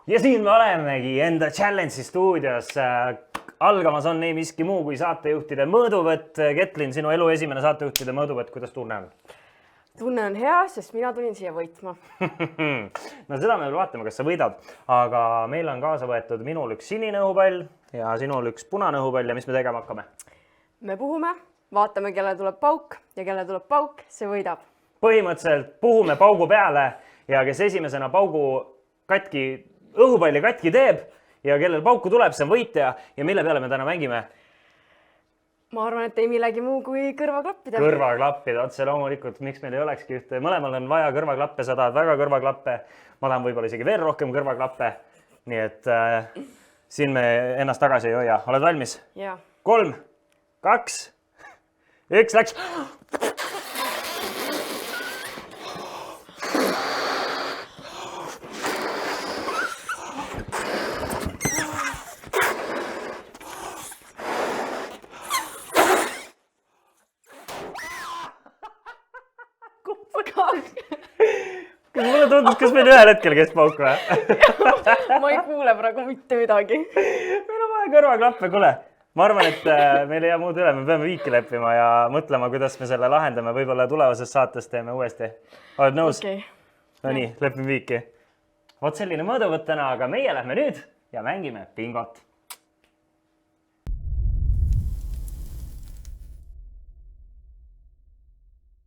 Ja siin me olemegi enda Challenge'i stuudios. Algamas on ei miski muu kui saatejuhtide mõõduvõtt. Ketlin, sinu elu esimene saatejuhtide mõõduvõtt, kuidas tunne on? Tunne on hea, sest mina tulin siia võitma. No seda me veel vaatame, kas sa võidad. Aga meil on kaasa võetud minul üks sinine õhupall ja sinul üks punane õhupall. Ja mis me tegema hakkame? Me puhume, vaatame, kelle tuleb pauk ja kelle tuleb pauk, see võidab. Põhimõtteliselt puhume paugu peale ja kes esimesena paugu õhupalli katki teeb ja kellel pauku tuleb, see on võitja ja mille peale me täna mängime? Ma arvan, et ei millegi muu kui kõrvaklappida. Kõrvaklappida, otse loomulikult, miks meil ei olekski ühte. Mõlemal on vaja kõrvaklappe, sa tahad väga kõrvaklappe. Ma tahan võib-olla isegi veel rohkem kõrvaklappe. Nii et siin me ennast tagasi ei hoia. Oled valmis? Jaa. 3, 2, 1, läks! Mulle tundus, kas meil ühel hetkel käis pauk või? Ma ei kuule praegu mitte midagi. Meil on vaja kõrvaklappe, kuule. Ma arvan, et meil ei jää muud üle. Me peame viiki leppima ja mõtlema, kuidas me selle lahendame. Võib-olla tulevases saates teeme uuesti. Oled nõus? Okay. No nii, lepime viiki. Vot selline mõõduvõtt täna, aga meie lähme nüüd ja mängime bingot.